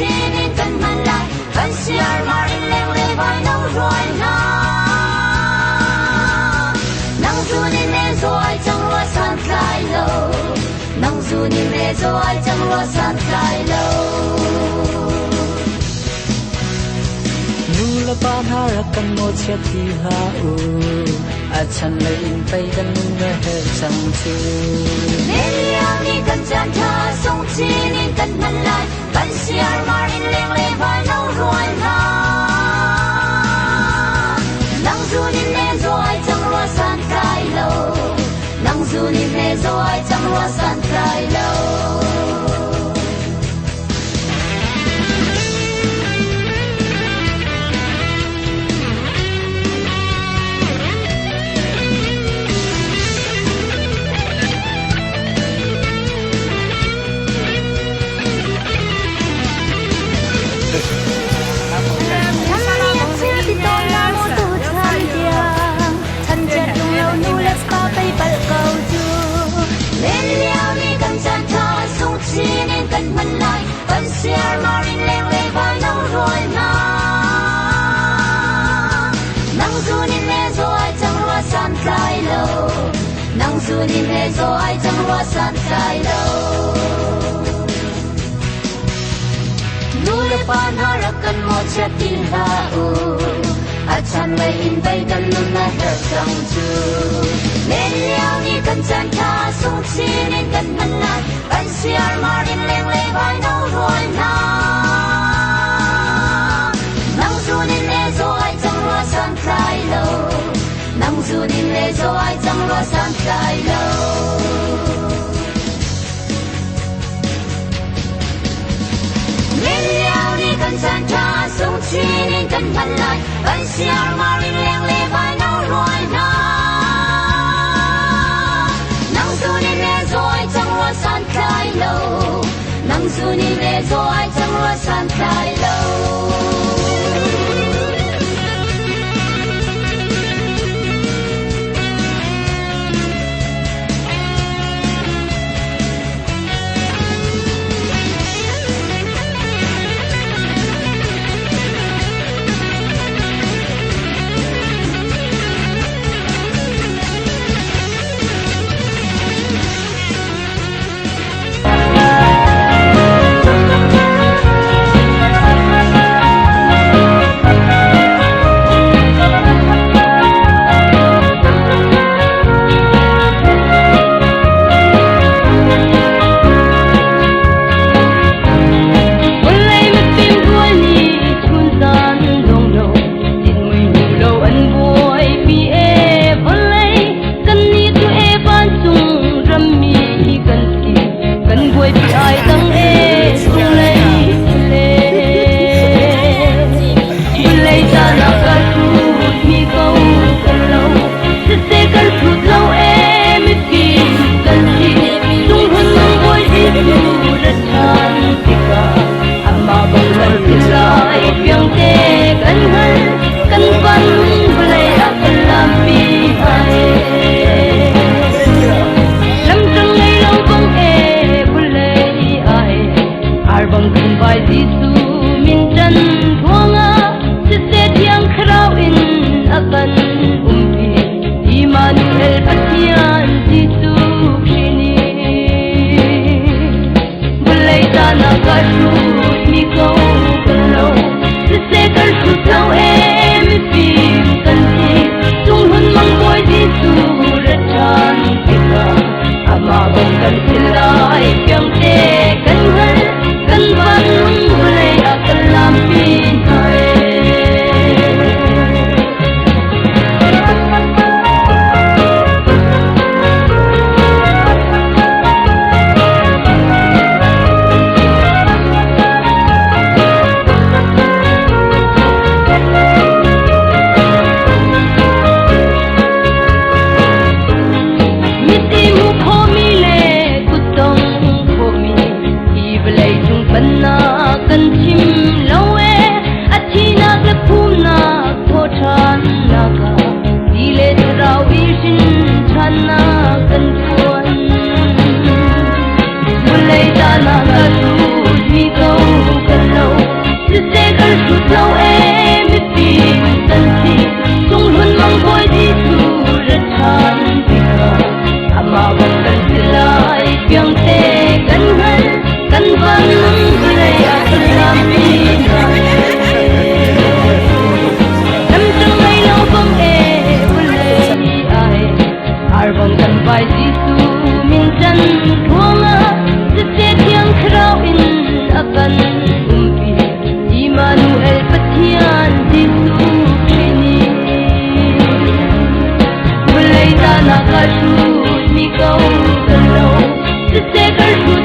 起您跟门来，奔喜儿马人领里外能软呐，能祝您的做爱正落山开喽，能祝您的做爱正落山开喽。Nula panharakan mo chati hao achan lein pai kan na he chang chu Nên liang ni kan chan tha song chi nin kan man lai ban siar mar in leng le vai nau ruai na nang zu nin le zo ai chang lo san kai lo nang zu nin le zo ai chang lo san kai lo siar marin leng le vai nau ruai na nang zu nin le zo ai chang lo san kai lo nang zu nin le zo ai chang lo san kai lo nu le pan ha ra kan mo cha tin ha u a chan le in bai kan lu na ha chang chu le liao ni kan chan tha sung chi nin kan man lai ban siar marin leng le vai nau ruai na nang zu nin le zo ai chang lo san kai lo nang zu nin le zo ai chang lo san kai lo le liao ni kan chan tha sung chi nin kan man lai ban siar marin leng le vai nau ruai na nang zu nin le zo ai chang lo san kai lo nang zu nin le zo ai chang lo san kai lo Bana Arvon kan vai Gisu min jan thuanga se thiang khrau in akan umpi Immanuel pathian Gisu Krini Mulai ta na ka shu mi kau kan lo se kar shu